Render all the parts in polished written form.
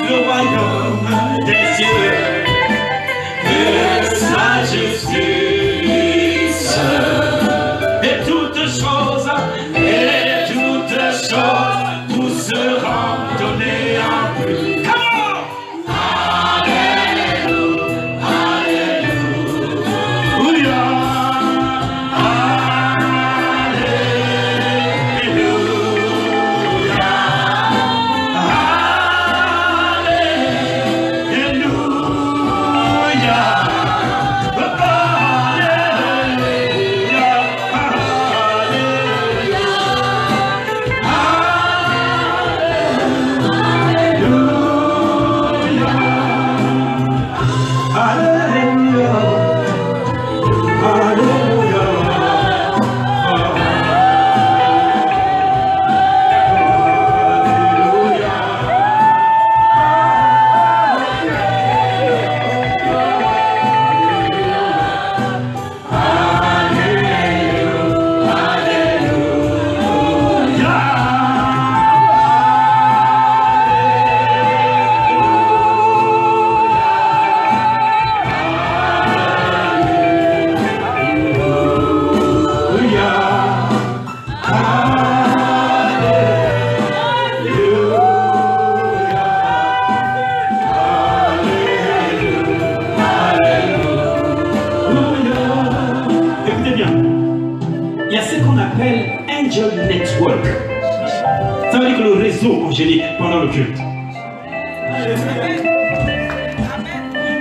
le royaume des cieux, de sa justice. Et toutes choses, tout sera donné à plus. Pendant le culte.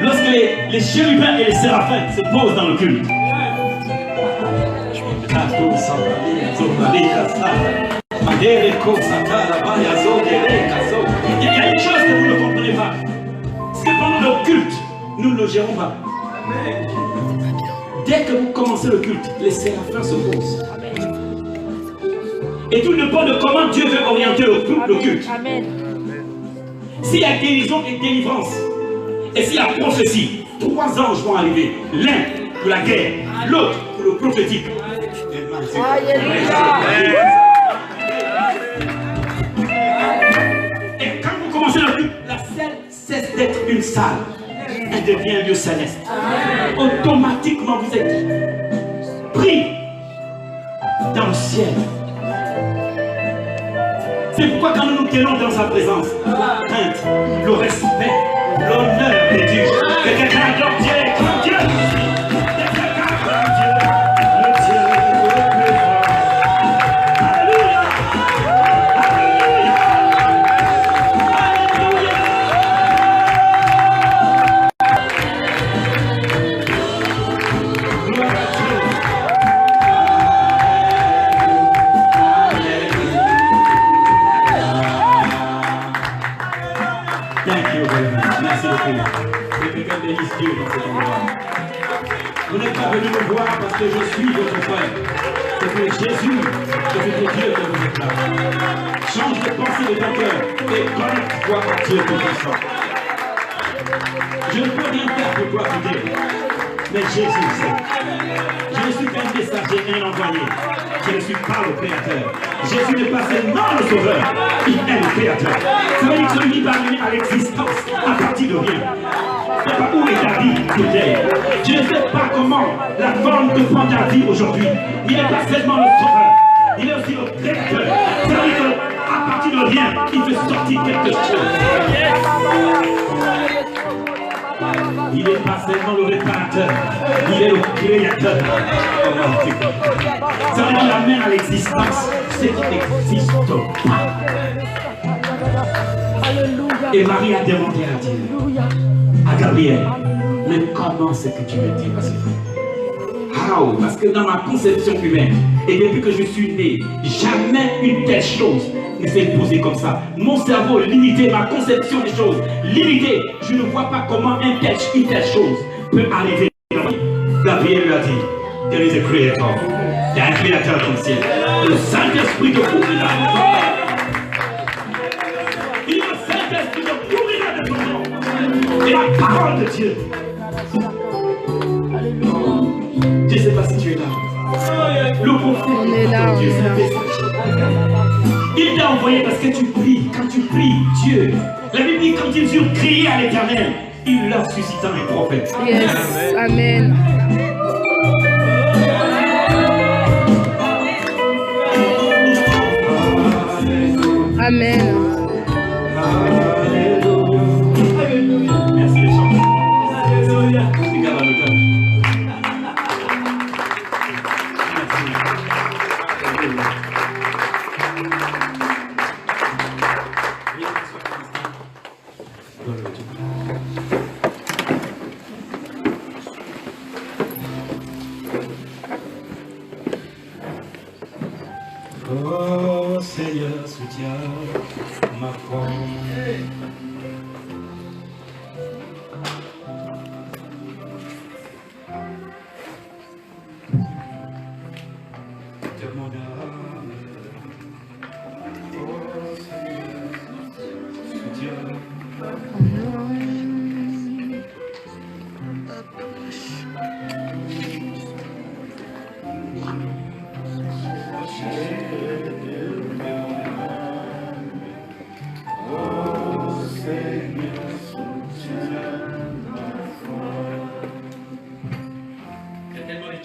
Lorsque les chérubins et les séraphins se posent dans le culte. Il y a une chose que vous ne comprenez pas. C'est que pendant le culte, nous ne le gérons pas. Dès que vous commencez le culte, les séraphins se posent. Et tout dépend de comment Dieu veut orienter le culte. S'il y a guérison et délivrance, et s'il y a prophétie, 3 anges vont arriver. L'un pour la guerre, l'autre pour le prophétique. Et quand vous commencez le culte, la salle cesse d'être une salle. Elle devient un lieu céleste. Automatiquement, vous êtes pris dans le ciel. C'est pourquoi quand nous nous tenons dans sa présence, la crainte, le respect, l'honneur est dû. Et quelqu'un adore Dieu comme Dieu. Le Dieu le plus fort. Alléluia. Vous n'êtes pas venu me voir parce que je suis votre frère. C'est que Jésus, c'est que Dieu que vous êtes là. Change de pensée de ton cœur et connecte-toi à Dieu tout puissant. Je ne peux rien faire pour toi today, mais Jésus sait. Je ne suis qu'un messager, un envoyé. Je ne suis pas le Créateur. Jésus n'est pas seulement le Sauveur, il est le Créateur. Ça veut dire que celui va venir à l'existence à partir de rien. Je ne sais pas où est ta vie today. Je ne sais pas comment la forme te prend ta vie aujourd'hui. Il n'est pas seulement le Sauveur, il est aussi le Créateur. Ça veut dire qu'à partir de rien, il fait sortir quelque chose. Il n'est pas seulement le réparateur, il est le créateur. Ça veut dire l'amène à l'existence ce qui n'existe pas. Et Marie a demandé à Dieu, à Gabriel, mais comment c'est que tu me dis? How? Parce que dans ma conception humaine, et depuis que je suis né, jamais une telle chose ne s'est posée comme ça. Mon cerveau limité, ma conception des choses limitée, je ne vois pas comment une telle chose peut arriver. Gabriel lui a dit, there is a creator. Il y a un créateur dans le ciel. Le Saint-Esprit te couvrira de son nom. Il y a le Saint-Esprit te couvrira de son nom. Et la parole de Dieu. Je ne sais pas si tu es là. Le prophète est là. Dieu, c'est un message. Il t'a envoyé parce que tu pries. Quand tu pries, Dieu. La Bible dit quand ils eurent crié à l'Éternel, il leur suscita un prophète. Yes. Amen. Amen. Merci les chants. Alléluia. Regarde dans le cœur. Oh Seigneur, soutiens ma foi. De mon âme. Oh Seigneur, soutiens.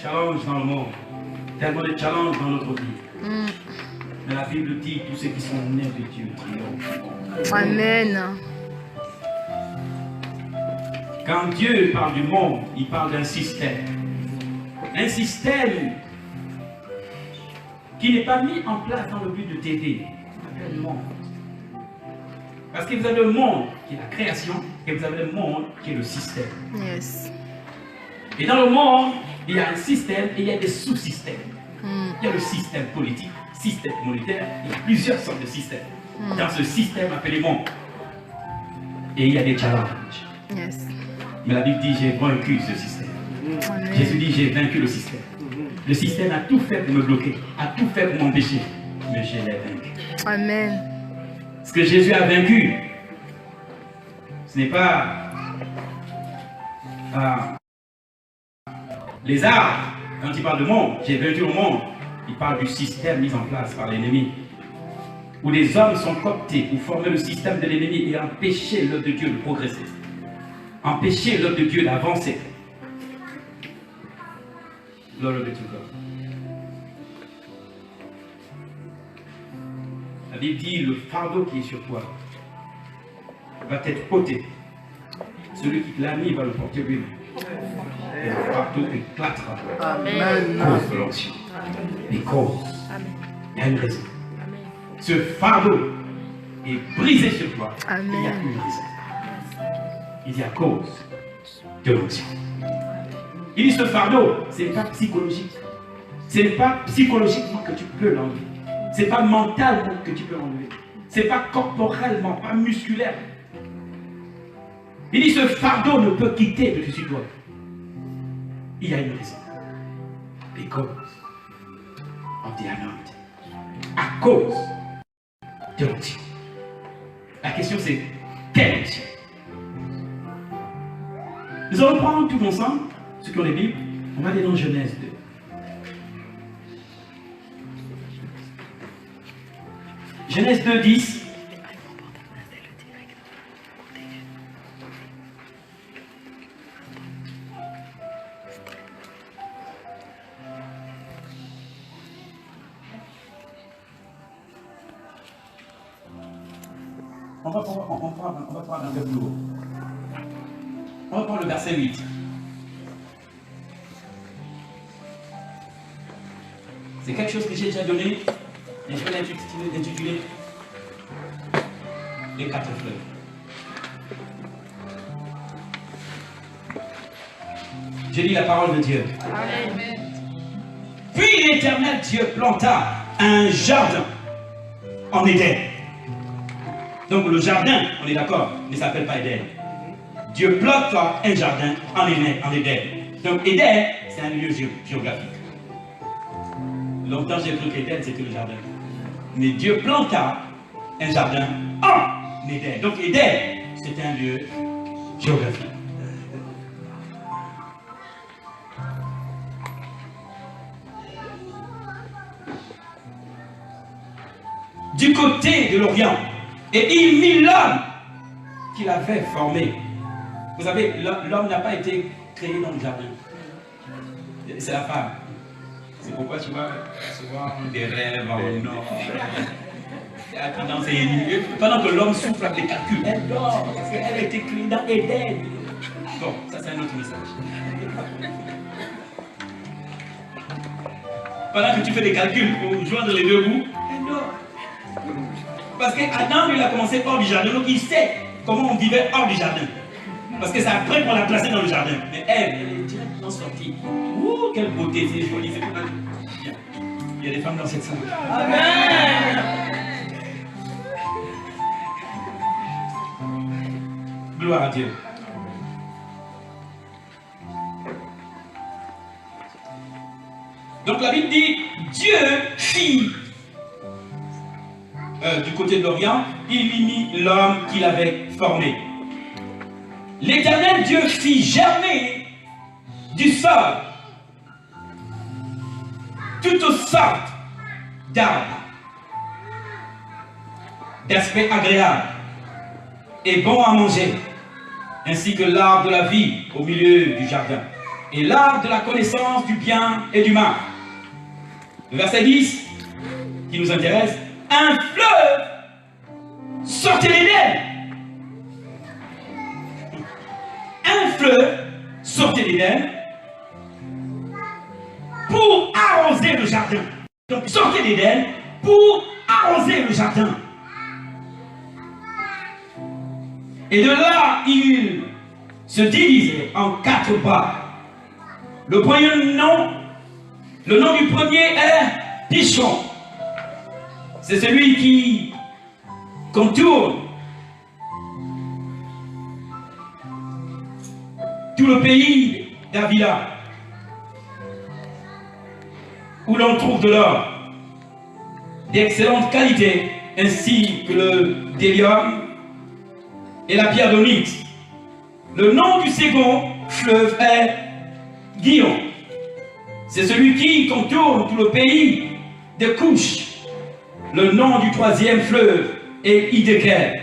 Challenge dans le monde, tellement de challenges dans notre vie. Mais la Bible dit tous ceux qui sont nés de Dieu triomphent. Amen. Quand Dieu parle du monde, il parle d'un système. Un système qui n'est pas mis en place dans le but de t'aider. On appelle le monde. Parce que vous avez le monde qui est la création et vous avez le monde qui est le système. Yes. Et dans le monde, il y a un système et il y a des sous-systèmes. Il y a le système politique, système monétaire, il y a plusieurs sortes de systèmes. Dans ce système appelé monde. Et il y a des challenges. Yes. Mais la Bible dit j'ai vaincu ce système. Amen. Jésus dit j'ai vaincu le système. Le système a tout fait pour me bloquer, a tout fait pour m'empêcher. Mais je l'ai vaincu. Amen. Ce que Jésus a vaincu, ce n'est pas les arbres. Quand il parle de monde, j'ai vaincu le monde. Il parle du système mis en place par l'ennemi. Où les hommes sont cooptés pour former le système de l'ennemi et empêcher l'œuvre de Dieu de progresser. Empêcher l'œuvre de Dieu d'avancer. Glory be to God. La Bible dit le fardeau qui est sur toi va être ôté. Celui qui l'a mis va le porter lui-même. Et le fardeau éclatera. Amen. Cause de l'onction. Les causes. Il y a une raison. Ce fardeau est brisé sur toi. Amen. Il y a une raison. Il y a cause de l'onction. Il dit ce fardeau, ce n'est pas psychologique. Ce n'est pas psychologiquement que tu peux l'enlever. Ce n'est pas mentalement que tu peux l'enlever. Ce n'est pas corporellement, pas musculaire. Il dit ce fardeau ne peut quitter de dessus toi. Il y a une raison. Because of the anointing. À cause de l'onction. La question c'est, quelle onction? Nous allons prendre tout ensemble, ceux qui ont les Bibles, on va aller dans Genèse 2. Genèse 2, 10. On va prendre un peu plus haut. On va prendre le verset 8. C'est quelque chose que j'ai déjà donné, et je vais l'intituler les 4 fleuves. J'ai lu la parole de Dieu. Amen. Puis l'Éternel Dieu planta un jardin en Éden. Donc le jardin, on est d'accord, ne s'appelle pas Éden. Dieu planta un jardin en Éden. Donc Éden, c'est un lieu géographique. Longtemps j'ai cru qu'Éden c'était le jardin. Mais Dieu planta un jardin en Éden. Donc Éden, c'est un lieu géographique. Du côté de l'Orient. Et il mit l'homme qu'il avait formé. Vous savez, l'homme n'a pas été créé dans le jardin. C'est la femme. C'est pourquoi tu vois souvent des rêves en or. Pendant que l'homme souffle avec les calculs, elle dort parce qu'elle a été créée dans Éden. Bon, ça c'est un autre message. Pendant que tu fais des calculs pour joindre les deux bouts, elle dort. Parce qu'Adam, il a commencé hors du jardin, donc il sait comment on vivait hors du jardin. Parce que c'est après qu'on l'a placé dans le jardin. Mais elle est directement sortie. Ouh, quelle beauté, c'est joli, c'est bien. Il y a des femmes dans cette salle. Amen. Gloire à Dieu. Donc la Bible dit, Dieu fit, du côté de l'Orient, il y mit l'homme qu'il avait formé. L'Éternel Dieu fit germer du sol toutes sortes d'arbres, d'aspect agréable et bon à manger, ainsi que l'arbre de la vie au milieu du jardin, et l'arbre de la connaissance du bien et du mal. Le verset 10, qui nous intéresse, un fleuve sortait d'Éden. Un fleuve sortait d'Éden pour arroser le jardin. Donc sortait d'Éden pour arroser le jardin. Et de là, il se divisait en 4 bras. Le nom du premier est Pichon. C'est celui qui contourne tout le pays d'Avila, où l'on trouve de l'or d'excellente qualité, ainsi que le bdellium et la pierre d'onyx. Le nom du second fleuve est Gihon. C'est celui qui contourne tout le pays de Couche. Le nom du troisième fleuve est Hiddekel.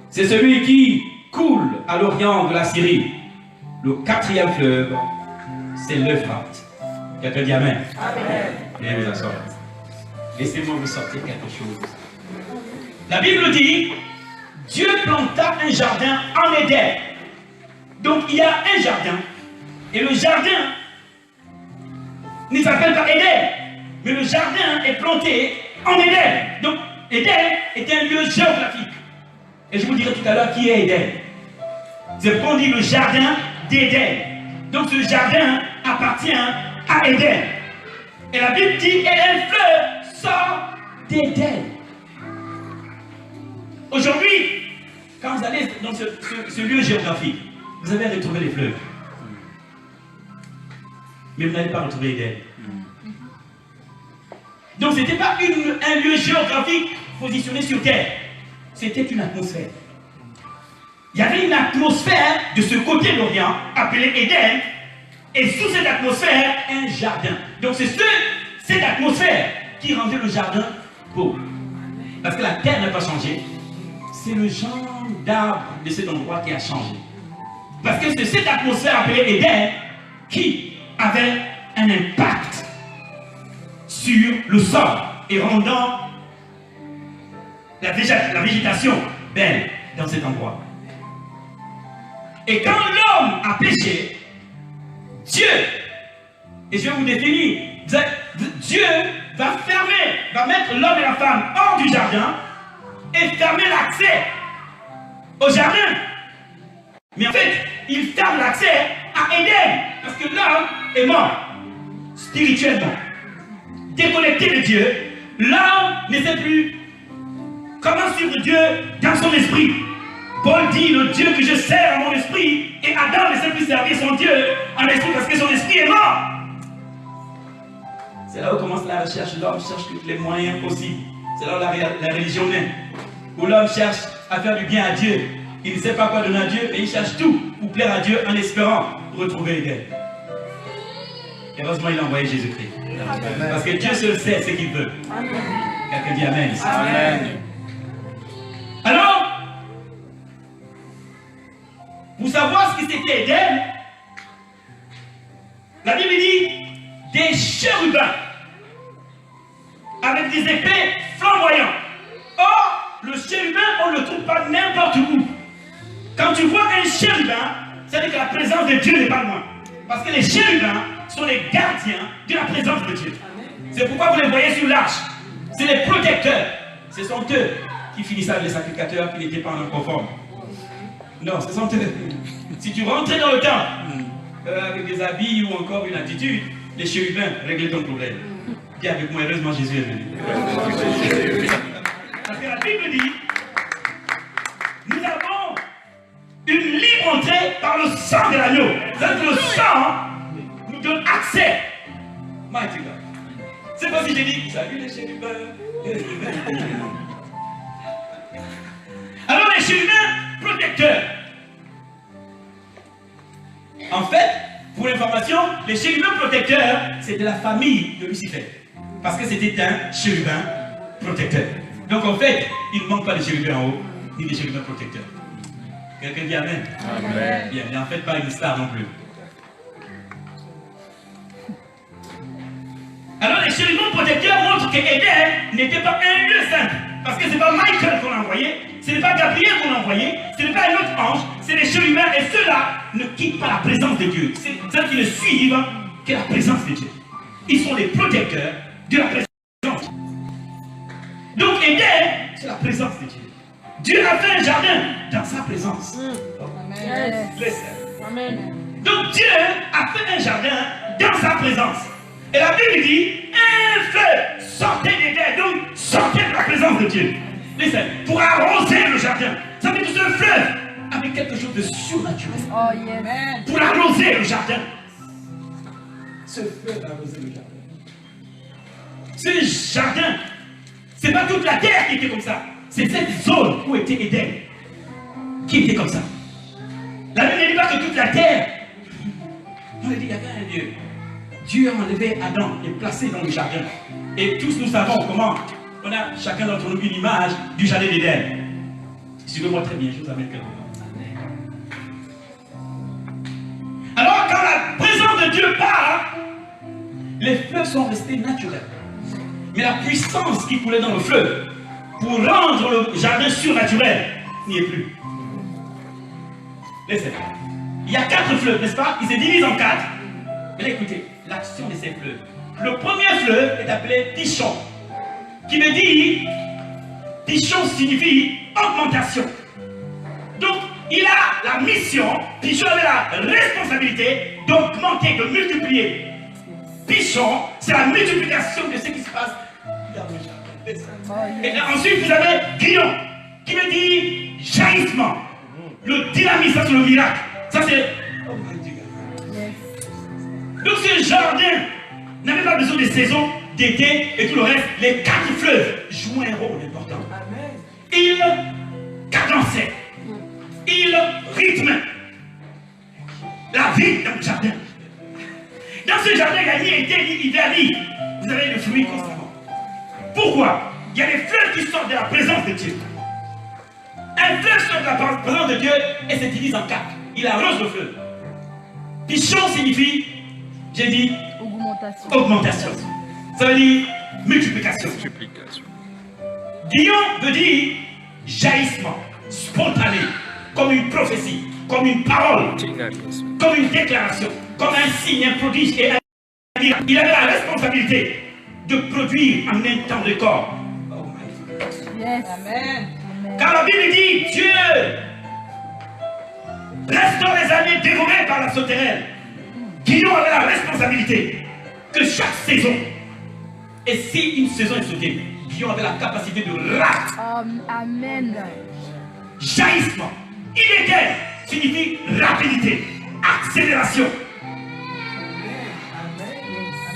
C'est celui qui coule à l'orient de la Syrie. Le 4e fleuve, c'est l'Euphrate. Quelqu'un dit Amen. Amen. Viens vous asseoir. Laissez-moi vous sortir quelque chose. La Bible dit, Dieu planta un jardin en Éden. Donc il y a un jardin. Et le jardin ne s'appelle pas Éden. Mais le jardin est planté en Éden. Donc Éden est un lieu géographique. Et je vous dirai tout à l'heure qui est Éden. C'est pour dire le jardin d'Éden. Donc ce jardin appartient à Éden. Et la Bible dit, et un fleuve sort d'Éden. Aujourd'hui, quand vous allez dans ce lieu géographique, vous allez retrouver les fleuves. Mais vous n'allez pas retrouver Éden. Donc ce n'était pas un lieu géographique positionné sur terre. C'était une atmosphère. Il y avait une atmosphère de ce côté de l'Orient, appelée Éden, et sous cette atmosphère, un jardin. Donc c'est cette atmosphère qui rendait le jardin beau. Parce que la terre n'a pas changé. C'est le genre d'arbre de cet endroit qui a changé. Parce que c'est cette atmosphère appelée Éden qui avait un impact sur le sol et rendant la végétation belle dans cet endroit. Et quand l'homme a péché, Dieu, et je vais vous définir, Dieu va mettre l'homme et la femme hors du jardin et fermer l'accès au jardin. Mais en fait, il ferme l'accès à Éden parce que l'homme est mort spirituellement. Déconnecté de Dieu, l'homme ne sait plus comment suivre Dieu dans son esprit. Paul dit, le Dieu que je sers à mon esprit, et Adam ne sait plus servir son Dieu en esprit parce que son esprit est mort. C'est là où commence la recherche. L'homme cherche tous les moyens possibles. C'est là où la religion naît. Où l'homme cherche à faire du bien à Dieu. Il ne sait pas quoi donner à Dieu, mais il cherche tout pour plaire à Dieu en espérant retrouver Éden. Heureusement, il a envoyé Jésus-Christ. Parce que Dieu seul sait ce qu'il veut. Quelqu'un dit Amen. Amen. Alors, Pour savoir ce qui c'était Éden, la Bible dit des chérubins avec des épées flamboyantes. Or, le chérubin, on ne le trouve pas n'importe où. Quand tu vois un chérubin, ça veut dire que la présence de Dieu n'est pas loin. Parce que les chérubins sont les gardiens de la présence de Dieu. C'est pourquoi vous les voyez sur l'arche. C'est les protecteurs. Ce sont eux qui finissent avec les sacrificateurs qui n'étaient pas en conforme. Non, ce sont eux. Si tu rentrais dans le temple avec des habits ou encore une attitude, les chérubins règlent ton problème. Dis avec moi, heureusement Jésus est venu. Parce que la Bible dit, nous avons une libre entrée par le sang de l'agneau. C'est-à-dire que le sang nous donne accès. Mighty God. C'est pas si j'ai dit, salut les chérubins. Alors les chérubins protecteurs. En fait, pour l'information, les chérubins protecteurs, c'était la famille de Lucifer. Parce que c'était un chérubin protecteur. Donc en fait, il ne manque pas de chérubins en haut, ni de chérubins protecteurs. Quelqu'un dit Amen. Amen. Bien, mais en fait pas une star non plus. Alors les chérubins protecteurs montrent qu'Éden n'était pas un lieu simple. Parce que ce n'est pas Michael qu'on a envoyé, ce n'est pas Gabriel qu'on a envoyé, ce n'est pas un autre ange, c'est les chérubins et ceux-là ne quittent pas la présence de Dieu. C'est ceux qui ne suivent que la présence de Dieu. Ils sont les protecteurs de la présence. Donc Éden, c'est la présence de Dieu. Dieu a fait un jardin dans sa présence. Amen. Amen. Donc Dieu a fait un jardin dans sa présence. Et la Bible dit, un feu sortait d'Éden, donc sortait de la présence de Dieu. Listen, pour arroser le jardin. Ça veut dire que ce fleuve avait quelque chose de surnaturel. Oh, yeah. Pour arroser le jardin. Ce fleuve a arrosé le jardin. Ce jardin, c'est pas toute la terre qui était comme ça. C'est cette zone où était Éden qui était comme ça. La Bible ne dit pas que toute la terre. On a dit qu'il y avait un Dieu. Dieu a enlevé Adam et placé dans le jardin. Et tous nous savons comment on a chacun d'entre nous une image du jardin d'Éden. Suivez-moi très bien, je vous amène quelque chose. Alors quand la présence de Dieu part, les fleuves sont restés naturels. Mais la puissance qui coulait dans le fleuve pour rendre le jardin surnaturel n'y est plus. Laissez. Il y a 4 fleuves, n'est-ce pas? Ils se divisent en 4. Mais écoutez, l'action de ces fleuves. Le premier fleuve est appelé Pishon, qui veut dire, Pishon signifie augmentation. Donc, il a la mission, Pishon avait la responsabilité d'augmenter, de multiplier. Pishon, c'est la multiplication de ce qui se passe dans le jardin. Et ensuite, vous avez Guillon, qui veut dire jaillissement. Le dynamisme, ça c'est le miracle. Ça c'est... Oh my Dieu. Donc ce jardin n'avait pas besoin de saison, d'été et tout le reste. Les 4 fleuves jouaient un rôle important. Ils cadençaient. Ils rythmaient la vie dans le jardin. Dans ce jardin, il y a ni été, ni hiver, ni... Vous avez le fruit constamment. Pourquoi? Il y a des fleuves qui sortent de la présence de Dieu. Un fleuve sort de la présence de Dieu et se divise en 4. Il arrose le fleuve. Pichon signifie, j'ai dit, augmentation. Ça veut dire multiplication. Guillon veut dire jaillissement, spontané, comme une prophétie, comme une parole, comme une déclaration, comme un signe, un prodige et un miracle. Il avait la responsabilité de produire en un temps record. Oh my God. Yes. Amen. Car la Bible dit, Dieu restaure les années dévorées par la sauterelle. Guillaume avait la responsabilité que chaque saison, et si une saison est sautée, Guillaume avait la capacité de Amen. Jaillissement. Illégal signifie rapidité, accélération.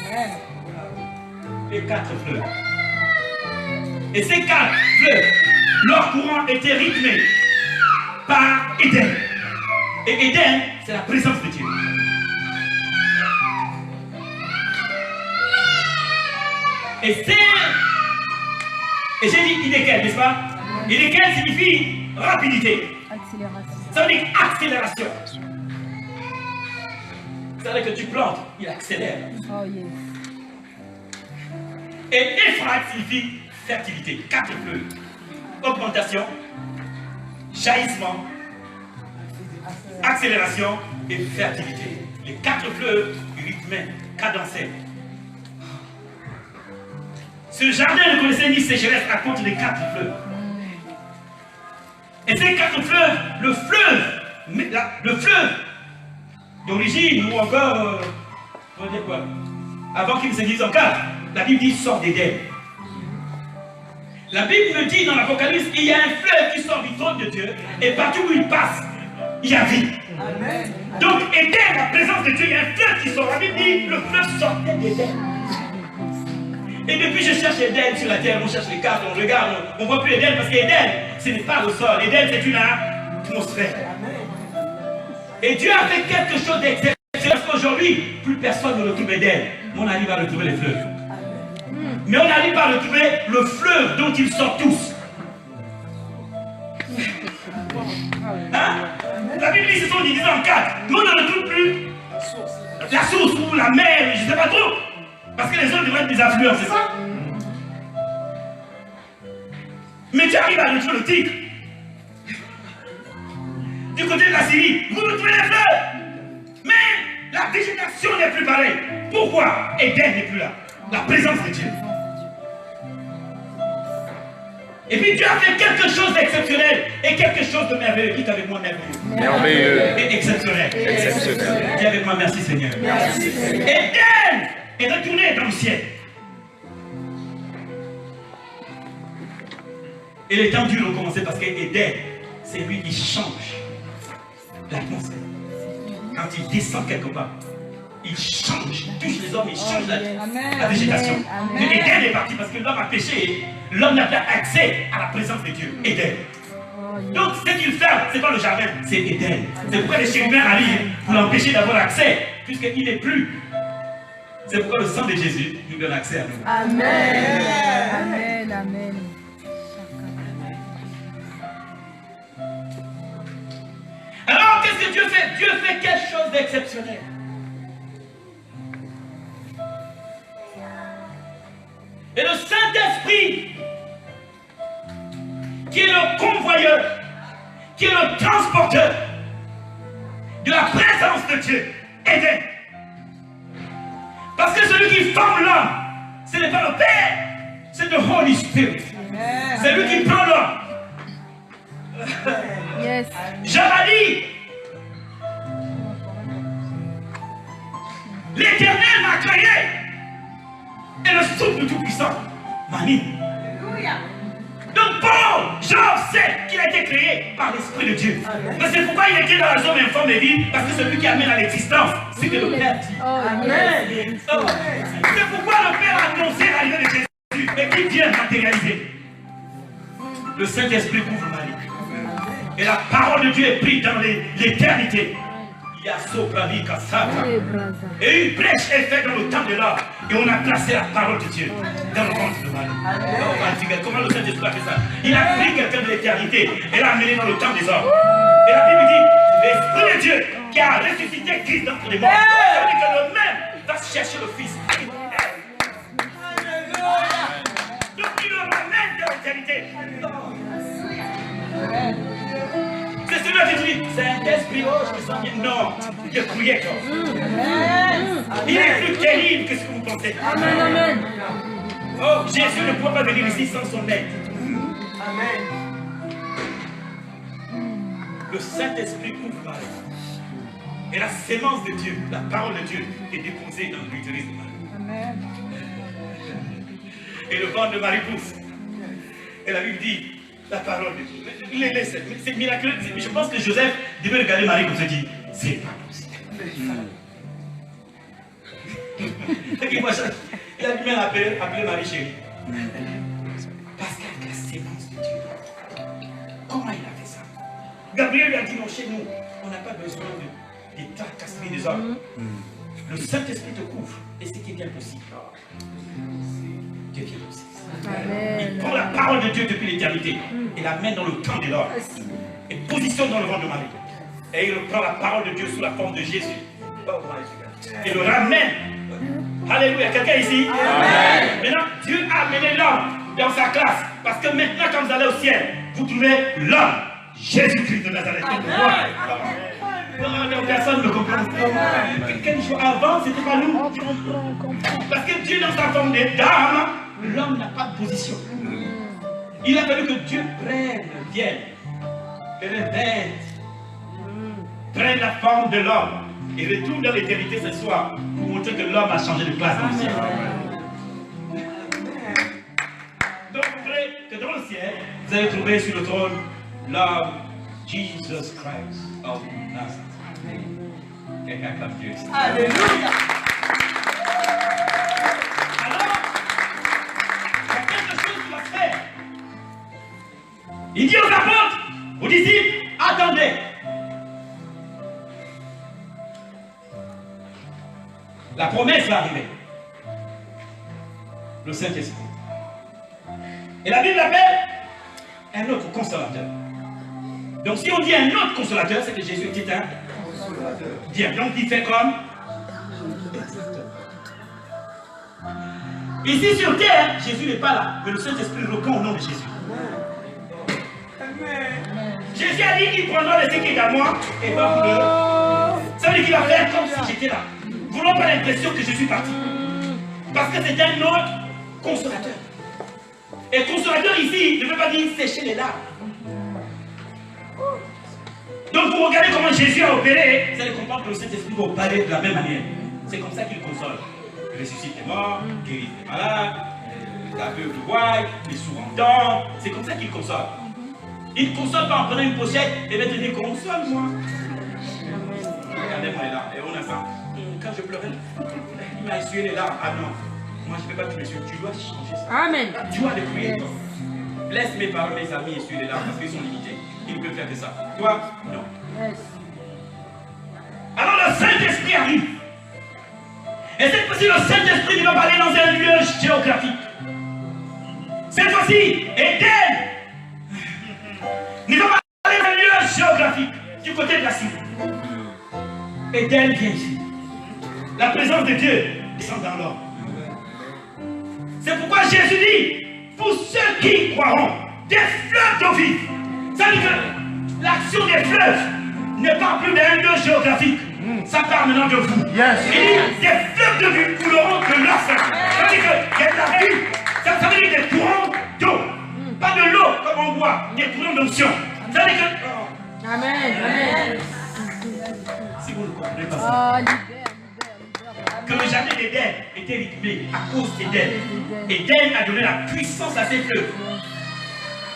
Amen. Les 4 fleuves. Et ces 4 fleuves, leur courant était rythmé par Éden. Et Éden, c'est la présence de Dieu. Et c'est... Et j'ai dit illégal, n'est-ce pas? Illégal signifie rapidité. Accélération. Ça veut dire accélération. Ça veut dire que tu plantes, il accélère. Oh yes. Et Ephraim signifie fertilité. 4 fleuves. Augmentation, jaillissement, accélération et fertilité. Les 4 fleuves rythmaient, cadençaient. Ce jardin ne connaissait ni sécheresse à cause des 4 fleuves. Et ces 4 fleuves, le fleuve d'origine ou encore, on va dire quoi, avant qu'il se dise en 4, la Bible dit sort d'Éden. La Bible me dit dans l'Apocalypse, il y a un fleuve qui sort du trône de Dieu et partout où il passe, il y a vie. Amen. Donc Éden, la présence de Dieu, il y a un fleuve qui sort. La Bible dit, le fleuve sortait d'Éden. Et depuis je cherche Éden sur la terre, on cherche les cartes, on regarde, on ne voit plus Éden parce qu'Éden, ce n'est pas le sol. Éden, c'est une atmosphère. Et Dieu a fait quelque chose d'exceptionnel parce qu'aujourd'hui, plus personne ne retrouve Éden. Mais on arrive à retrouver les fleuves. Mais on n'arrive pas à retrouver le fleuve dont ils sortent tous. Hein? La Bible dit qu'ils sont divisés en 4. Mais on ne retrouve plus la source ou la mer, je ne sais pas trop. Parce que les autres devraient être des affluents, c'est ça? Mais tu arrives à retrouver le titre. Du côté de la Syrie, vous retrouvez les fleuves. Mais la végétation n'est plus pareille. Pourquoi? Éden n'est plus là. La présence de Dieu. Et puis Dieu a fait quelque chose d'exceptionnel et quelque chose de merveilleux. Dites avec moi merveilleux. Merveilleux. Et exceptionnel. Exceptionnel. Dis avec moi merci Seigneur. Merci. Éden est retourné dans le ciel. Et les temps durs ont commencé parce qu'Éden, c'est lui qui change l'atmosphère. Quand il descend quelque part, il change, il touche les hommes, il change la végétation. Mais Éden est parti parce que l'homme a péché. L'homme n'a pas accès à la présence de Dieu. Éden. Donc ce qu'il fait, ce n'est pas le jardin, c'est Éden. C'est pourquoi les chérubins arrivent pour l'empêcher d'avoir accès, puisqu'il n'est plus. C'est pourquoi le sang de Jésus nous donne accès à nous. Amen. Amen. Amen. Alors qu'est-ce que Dieu fait? Dieu fait quelque chose d'exceptionnel. Et le Saint-Esprit, qui est le convoyeur, qui est le transporteur de la présence de Dieu, Éden. Parce que celui qui forme l'homme, ce n'est pas le Père, c'est le Holy Spirit. C'est lui qui prend l'homme. Yes. Jean a dit, l'Éternel m'a créé et le souffle tout-puissant m'a mis. Donc Paul, Jean sait qu'il a été créé par l'Esprit de Dieu. Mais c'est pourquoi il était dans la zone informe et vide, parce que celui qui amène à l'existence, c'est que le Père dit. Amen. C'est pourquoi le Père a annoncé l'arrivée de Jésus, mais qui vient matérialiser. Le Saint-Esprit couvre Marie. Et la parole de Dieu est prise dans l'éternité. Il y a Soprali Kassata. Et une brèche est faite dans le temps de l'homme. Et on a placé la parole de Dieu dans le ventre de Marie. Comment le Saint-Esprit a fait ça? Il a pris quelqu'un de l'éternité et l'a amené dans le temps des hommes. Et la Bible dit, l'Esprit de Dieu qui a ressuscité Christ d'entre les morts, ça veut dire que le même va chercher le Fils. Donc il le ramène dans l'éternité. C'est celui qui dit, c'est un esprit roche qui s'en vient. Non, le Créateur. Il est plus terrible que ce que vous pensez. Amen. Amen. Oh, Jésus ne pourra pas venir ici sans son aide. Amen. Le Saint-Esprit couvre Marie. Et la sémence de Dieu, la parole de Dieu, est déposée dans l'utérus de Marie. Amen. Et le ventre de Marie pousse. Et la Bible dit, la parole de Dieu. C'est miraculeux. Je pense que Joseph devait regarder Marie comme se dit, c'est pas possible. Il a lui-même appelé Marie chérie. Parce qu'avec la sémence de Dieu, comment il a fait ça? Gabriel lui a dit, non, chez nous, on n'a pas besoin des tracasseries des hommes. Le Saint-Esprit te couvre. Et c'est qui est bien possible. Dieu vient possible. Il prend la parole de Dieu depuis l'éternité et la met dans le temps de l'homme et positionne dans le ventre de Marie. Et il reprend la parole de Dieu sous la forme de Jésus. Et le ramène. Alléluia. Quelqu'un ici? Amen. Maintenant, Dieu a amené l'homme dans sa classe. Parce que maintenant, quand vous allez au ciel, vous trouvez l'homme, Jésus-Christ de Nazareth. Personne ne comprend. Avant, c'était pas nous. Parce que Dieu, dans sa forme d'âme, l'homme n'a pas de position. Il a fallu que Dieu vienne, et revête, prenne la forme de l'homme et retourne dans l'éternité ce soir pour montrer que l'homme a changé de place dans le ciel. Donc, vous verrez que dans le ciel, vous allez trouver sur le trône l'homme Jesus Christ of Nazareth. Quelqu'un acclame Dieu. Alléluia. Alors, il y a quelque chose qui va se faire. Il dit aux apôtres, aux disciples, attendez. La promesse va arriver. Le Saint-Esprit. Et la Bible l'appelle un autre consolateur. Donc si on dit un autre consolateur, c'est que Jésus était un consolateur. Bien, donc il fait comme ici sur terre, Jésus n'est pas là, mais le Saint-Esprit reprend au nom de Jésus. Jésus a dit qu'il prendra les équipes à moi et pas vous deux. Ça veut dire qu'il va faire comme si j'étais là. Vous n'avez pas l'impression que je suis parti. Parce que c'est un autre consolateur. Et consolateur ici ne veut pas dire sécher les larmes. Donc vous regardez comment Jésus a opéré, vous allez comprendre que le Saint-Esprit va opérer de la même manière. C'est comme ça qu'il console. Il ressuscite les morts, guérit les malades, les aveugles voient, les sourds entendent. C'est comme ça qu'il console. Il ne console pas en prenant une pochette et va te dire console-moi. Regardez-moi les larmes. Et on a ça. Quand je pleurais, il m'a essuyé les larmes. Ah non, moi je ne peux pas te m'essuyer. Tu dois changer ça. Amen. Tu dois les prier. Laisse mes parents, mes amis essuyer les larmes parce qu'ils sont limités. Ils ne peuvent faire que ça. Toi, non. Yes. Alors le Saint-Esprit arrive. Et cette fois-ci, le Saint-Esprit ne va pas aller dans un lieu géographique. Cette fois-ci, Éden ne va pas aller dans un lieu géographique du côté de la Syrie. Éden vient ici. La présence de Dieu descend dans l'homme. C'est pourquoi Jésus dit, pour ceux qui croiront, des fleuves d'eau vive. Ça veut dire que l'action des fleuves ne part plus d'un lieu géographique. Ça part maintenant de vous. Yes. Et des fleuves de vie couleront de leur sein. Ça veut dire qu'il y a de la vie. Ça veut dire des courants d'eau. Pas de l'eau comme on boit, des courants d'onction. Ça veut dire que... Amen. Amen. Si vous ne comprenez pas ça. Que le jardin d'Éden était rythmé à cause d'Éden. Éden a donné la puissance à ses fleuves.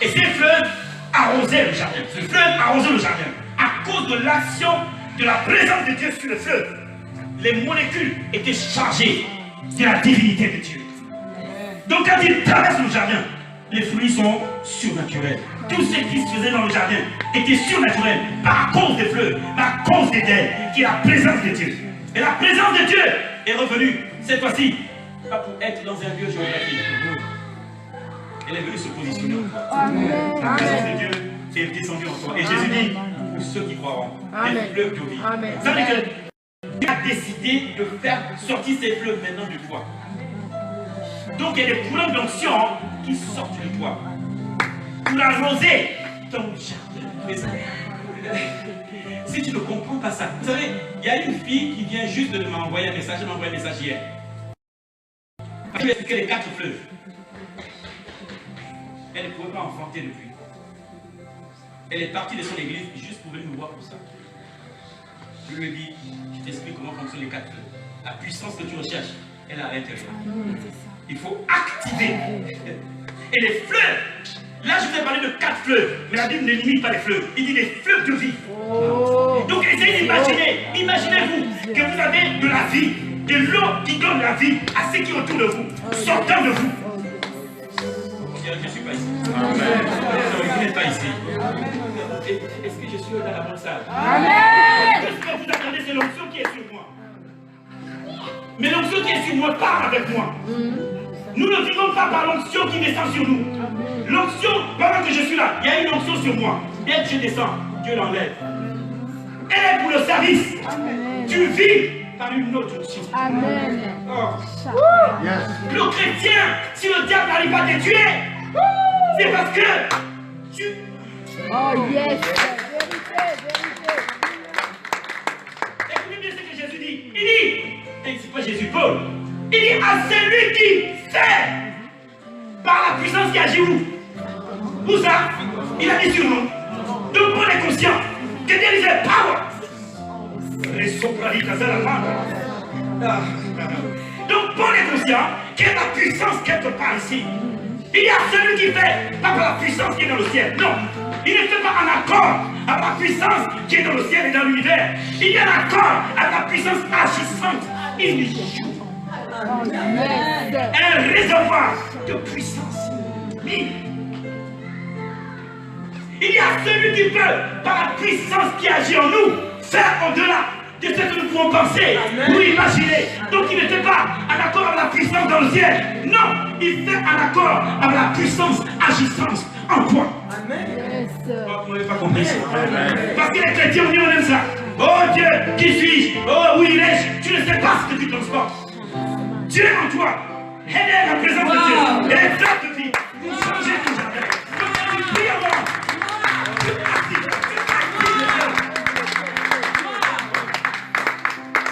Et ces fleuves arrosaient le jardin. Ce fleuve arrosait le jardin. À cause de l'action de la présence de Dieu sur le fleuve, les molécules étaient chargées de la divinité de Dieu. Donc quand il traverse le jardin, les fruits sont surnaturels. Tout ce qui se faisait dans le jardin était surnaturel, pas à cause des fleuves, mais à cause d'Éden, qui est la présence de Dieu. Et la présence de Dieu est revenue, cette fois-ci, pas pour être dans un lieu géographique. Elle est venue se positionner en toi. La présence de Dieu est descendue en toi. Et Jésus dit, pour ceux qui croiront, des fleuves d'eau vive. Ça veut dire que Dieu a décidé de faire sortir ces fleuves maintenant de toi. Donc il y a des courants d'onction qui sortent de toi pour arroser ton jardin. Si tu ne comprends pas ça, vous savez, il y a une fille qui vient juste de m'envoyer un message, elle m'a envoyé un message hier. Je lui ai expliqué les 4 fleuves. Elle ne pouvait pas enfanter depuis. Elle est partie de son église juste pour venir me voir pour ça. Je lui ai dit, je t'explique comment fonctionnent les 4 fleuves. La puissance que tu recherches, elle est à l'intérieur. Il faut activer. Et les fleuves, là je vous ai parlé de 4 fleuves, mais la Bible ne limite pas les fleuves. Il dit les fleuves de vie. Donc essayez d'imaginer, imaginez-vous que vous avez de la vie, de l'eau qui donne la vie à ceux qui sont autour de vous, sortant de vous. Je ne suis pas ici. Vous n'êtes pas ici. Est-ce que je suis dans la bonne salle? Amen. Ce que vous attendez, c'est l'onction qui est sur moi. Mais l'onction qui est sur moi part avec moi. Nous ne vivons pas par l'onction qui descend sur nous. L'onction, pendant que je suis là, il y a une onction sur moi. Dès que je descends, Dieu l'enlève. service. Amen. Tu vis par une autre onction. Amen. Oh. Le chrétien, si le diable n'arrive pas à te tuer, c'est parce que tu... Oh yes. Vérité, vérité. Écoutez bien ce que Jésus dit. Il dit, et c'est pas Jésus, Paul, il dit à celui qui fait par la puissance qui agit où? Où ça? Il a dit sur nous. Donc on est conscient que Dieu disait power. Donc Paul est conscient qu'il y a la puissance quelque part ici. Il y a celui qui fait pas par la puissance qui est dans le ciel. Non. Il ne fait pas en accord avec la puissance qui est dans le ciel et dans l'univers. Il y a un accord avec la puissance agissante. Il y a un réservoir de puissance. Oui. Il y a celui qui peut, par la puissance qui agit en nous, faire au-delà de ce que nous pouvons penser ou imaginer. Donc il ne fait pas en accord avec la puissance dans le ciel. Non, il fait en accord avec la puissance agissante en toi. Amen. Vous n'avez pas compris ça. Parce que les chrétiens, on aime ça. Oh Dieu, qui suis-je? Oh, où il est-je? Tu ne sais pas ce que tu transportes. Dieu en toi. Elle est la présence de Dieu. Elle est pleine de vie. Vous changez tout jamais. Donc tu pries avant. Tu actives.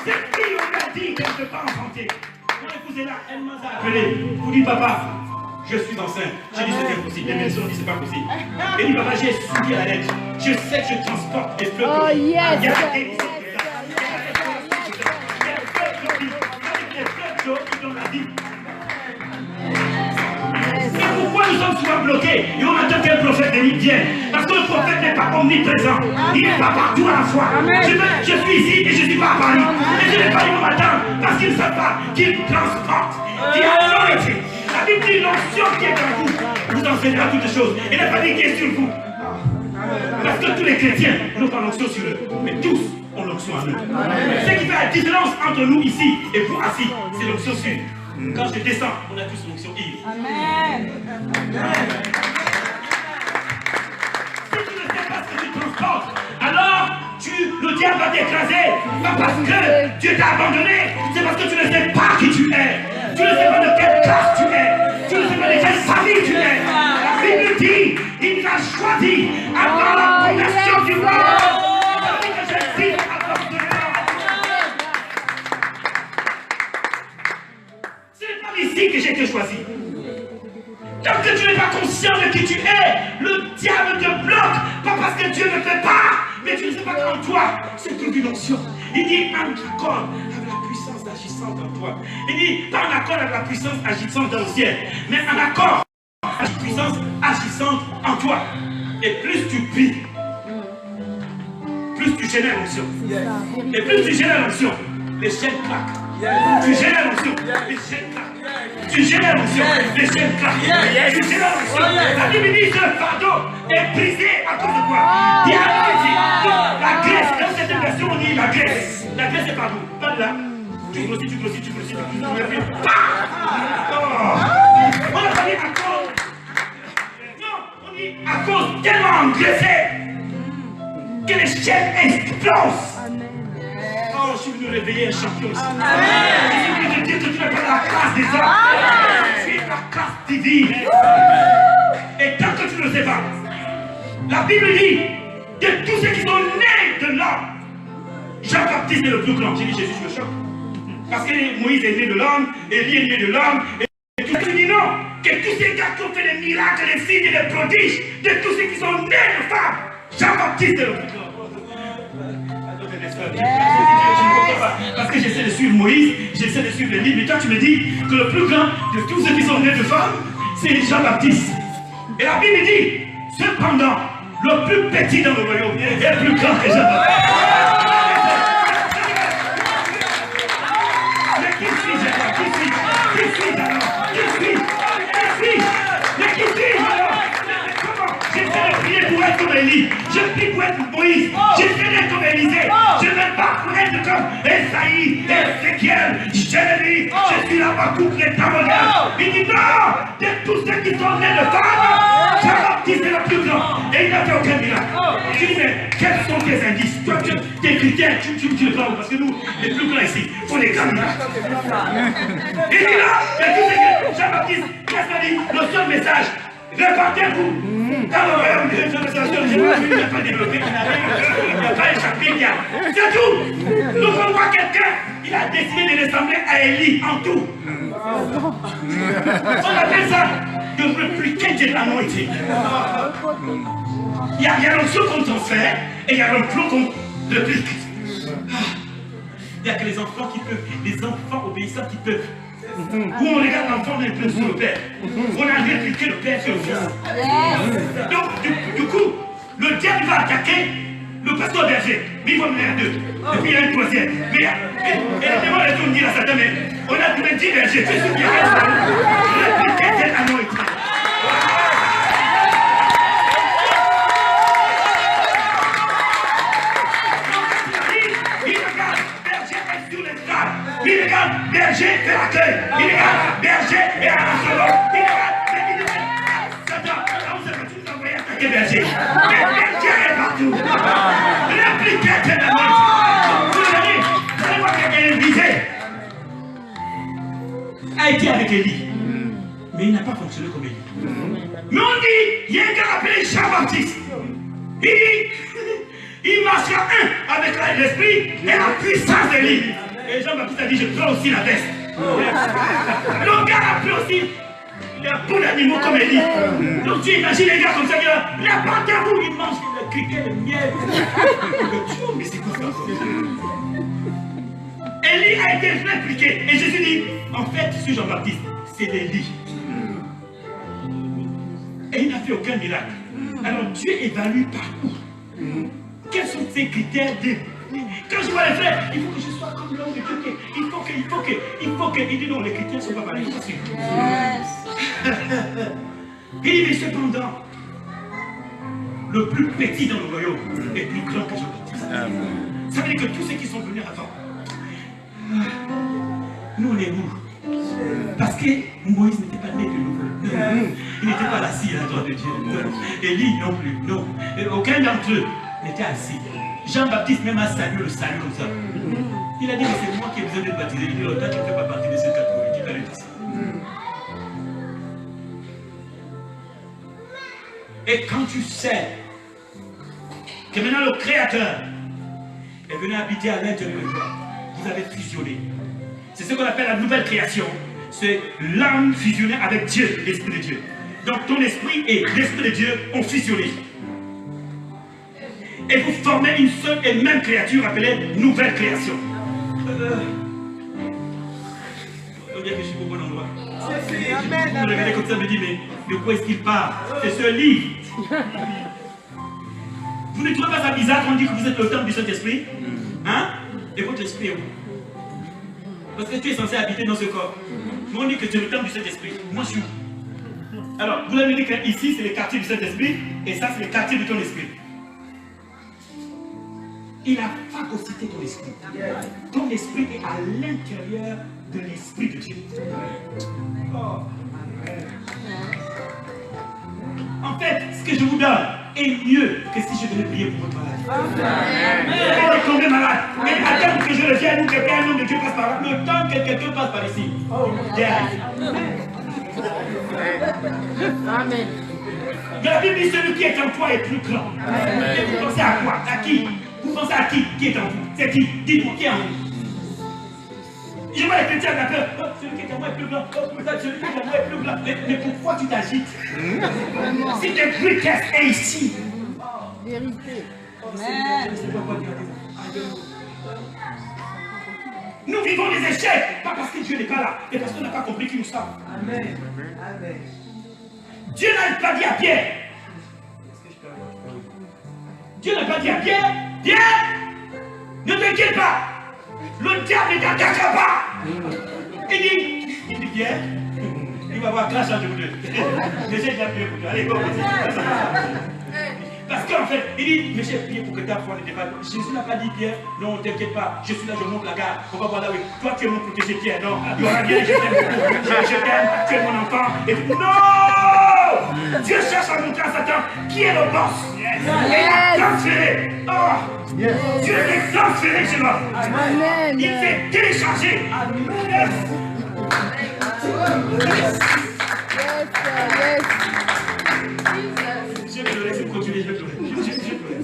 Cette fille, on a dit qu'elle ne peut pas enfanter. Mon épouse est là, elle m'a appelé. Vous dites, papa, je suis enceinte. J'ai dit c'est impossible. Les médecins ont dit c'est pas possible. Elle dit, papa, j'ai suivi la lettre. Je sais que je transporte des fleurs. Oh yes. Il y a des fleurs qui donnent la vie. C'est pourquoi nous sommes souvent bloqués et on attend qu'un prophète vienne. Parce que le prophète n'est pas omniprésent. Il n'est pas partout à la fois. Je suis ici et je ne suis pas à Paris. Et je n'ai pas eu mon matin parce qu'ils ne savent pas qu'il transporte. Il a l'autorité. La Bible dit l'onction qui est en vous vous enseignera toutes les choses. Il n'a pas dit qui est sur vous. Parce que tous les chrétiens n'ont pas l'onction sur eux. Mais tous ont l'onction en eux. Ce qui fait la différence entre nous ici et vous assis, c'est l'onction sur. Quand je descends, on a tous l'onction Yves. Amen. Si tu ne sais pas ce que tu transportes, alors le diable va t'écraser. Pas parce que Dieu t'a abandonné, c'est parce que tu ne sais pas qui tu es. Tu ne sais pas de quelle classe tu es. Tu ne sais pas de quelle famille tu es. La Bible dit, il t'a choisi avant la fondation du monde. Ici que j'ai été choisi. Tant que tu n'es pas conscient de qui tu es, le diable te bloque. Pas parce que Dieu ne fait pas, mais tu ne sais pas qu'en toi se trouve une onction. Il dit en accord avec la puissance agissante en toi. Il dit pas en accord avec la puissance agissante dans le ciel, mais en accord avec la puissance agissante en toi. Et plus tu vis, plus tu génères l'onction. Et plus tu génères l'onction, les chaînes claquent. Tu génères l'onction, les chaînes claquent. Tu génères l'onction, les chaînes claquent. Tu génères l'onction. La Bible dit que le fardeau est brisé à cause de quoi? Il y a la graisse. Dans cette version, on dit la graisse. La graisse est partout. Pas de là. Tu grossis, tu grossis, tu grossis. On n'a pas dit à cause. Non, on dit à cause tellement engraissé que les chaînes explosent. Oh, je suis venu réveiller un champion ici. Je suis venu te dire que tu n'es pas la classe des hommes. Tu es la classe divine. Et tant que tu ne le sais pas, la Bible dit de tous ceux qui sont nés de l'homme, Jean-Baptiste est le plus grand. J'ai dit Jésus, je me choque. Parce que Moïse est né de l'homme, Élie est né de l'homme. Et tout tu dis non, que tous ces gars qui ont fait des miracles, des signes et des prodiges, de tous ceux qui sont nés de femmes, Jean-Baptiste est le plus grand. Parce que j'essaie de suivre Moïse, j'essaie de suivre les livres, et toi tu me dis que le plus grand de tous ceux qui sont nés de femmes, c'est Jean-Baptiste. Et la Bible dit, cependant, le plus petit dans le royaume est plus grand que Jean-Baptiste. Mais qui suis-je alors? Qui suis-je alors? Mais qui suis-je alors? Comment? J'essaie de prier pour être comme Élie. Je prie pour être Moïse. J'essaie d'être comme Élisée. Je ne veux pas pour être comme Esaïe, Ézéchiel, Jérémie. Je suis là-bas pour les tabernacle. Il dit non, de tous ceux qui sont nés de femmes, Jean-Baptiste est le plus grand. Et il n'a fait aucun miracle. Je dis mais quels sont tes indices? Toi, tu es chrétien, tu le prends parce que nous, les plus grands ici, on est comme là. Et puis là, il y a tout ce que Jean-Baptiste, qu'est-ce qu'il dit? Le seul message, répandez-vous. Alors, je n'ai pas développé, il n'y a pas échappé, c'est tout. Donc on voit quelqu'un, il a décidé de ressembler à Élie en tout. On appelle ça de replicated anointing. Il y a l'onction qu'on transfère et il y a l'onction qu'on réplique. Il n'y a que les enfants qui peuvent, les enfants obéissants qui peuvent. Où on regarde l'enfant, on est plein sur le père. On a répliqué le père sur le fils. Donc, du coup, le diable va attaquer le pasteur berger. Mais il va mener à deux. Et puis il y a une troisième. Mais et la démon est tournée à Satan, mais on a trouvé 10 bergers. Tu sais ce qu'il y a répliqué cette anointing. Il regarde berger fait l'accueil. Il regarde berger et à la seconde. Il regarde Satan, on sait que tu nous envoies attaquer berger. Mais berger est partout. Répliquez cette anointing. Vous allez voir quelqu'un est visé. A été avec Élie. Mais il n'a pas fonctionné comme Élie. Mais on dit, il y a un gars appelé Jean-Baptiste. Il dit, il marchera avec l'esprit et la puissance d'Élie. Et Jean-Baptiste a dit, je prends aussi la veste. Le gars a pris aussi les bons animaux comme Élie. Donc tu imagines les gars comme ça, les panthères, ils mangent le criquet, le miel. Mais c'est quoi ça? Élie a été répliqué. Et Jésus dit, en fait, sur Jean-Baptiste, c'est l'Élie. Et il n'a fait aucun miracle. Alors Dieu évalue partout. Quels sont ces critères de... Quand je vois les frères, il faut que je sois comme l'homme de Dieu. Il faut que. Il dit non, les critères ne sont pas pareils. Il dit, mais cependant, le plus petit dans le royaume est plus grand que Jean-Baptiste. Ça veut dire que tous ceux qui sont venus avant, nous on est où? Parce que Moïse n'était pas né de nous. Il n'était pas assis à la droite de Dieu. Élie non plus. Non. Et aucun d'entre eux n'était assis. Jean-Baptiste même a salué le salut comme ça. Il a dit, mais c'est moi qui ai besoin d'être baptisé. Il dit, toi tu ne fais pas partie de cette catégorie. Tu vas être ici. Et quand tu sais que maintenant le Créateur est venu habiter à l'intérieur de toi, vous avez fusionné. C'est ce qu'on appelle la nouvelle création. C'est l'âme fusionnée avec Dieu, l'Esprit de Dieu. Donc ton esprit et l'Esprit de Dieu ont fusionné. Et vous formez une seule et même créature appelée nouvelle création. On dirait que je suis au bon endroit. Vous me regardez comme ça, me dit, mais de quoi est-ce qu'il parle? C'est ce livre. Vous ne trouvez pas ça bizarre quand on dit que vous êtes le temple du Saint-Esprit? Hein? Et votre esprit est où? Parce que tu es censé habiter dans ce corps. Mais on dit que tu es le temple du Saint-Esprit. Moi, je suis où? Alors, vous avez dit qu'ici, c'est le quartier du Saint-Esprit, et ça, c'est le quartier de ton esprit. Il a phagocyté ton esprit. Ton esprit est à l'intérieur de l'esprit de Dieu. Oh. En fait, ce que je vous donne est mieux que si je venais prier pour votre maladie. Elle est tombée malade. Et attends que je revienne ou que un homme de Dieu passe par là. Le temps que quelqu'un passe par ici. Amen. Mais la Bible dit celui qui est en toi est plus grand. Et vous pensez à quoi? À qui? Vous pensez à qui est en vous? C'est qui? Dites-moi qui est en vous. Je vois les chrétiens qui ont peur. Oh, celui qui est en moi est plus grand. Oh, celui qui est en moi est plus grand. Mais pourquoi tu t'agites? Si le greatest est ici. Vérité. Je ne sais pas quoi dire. Nous vivons des échecs, pas parce que Dieu n'est pas là, mais parce qu'on n'a pas compris qui nous sommes. Amen. Amen. Dieu n'a pas dit à Pierre. Dieu n'a pas dit à Pierre, Pierre, ne t'inquiète pas, le diable ne t'attaquera pas. Il dit Pierre, il va avoir clash entre vous deux. J'ai déjà prié pour toi. Allez, go, parce qu'en fait, il dit, mais j'ai prié pour que ta foi n'était pas. Jésus n'a pas dit Pierre, non, ne t'inquiète pas, je suis là, je monte la garde. On va voir là, oui. Toi, tu es mon protégé, Pierre, non. Il y aura bien, je t'aime beaucoup. Je t'aime, tu es mon enfant. Et non! Dieu cherche à montrer à Satan qui est le boss. transféré. Oh, Dieu est transféré chez moi. Amen. Il s'est téléchargé. J'ai pleuré, c'est continuer, j'ai pleuré. J'ai pleuré.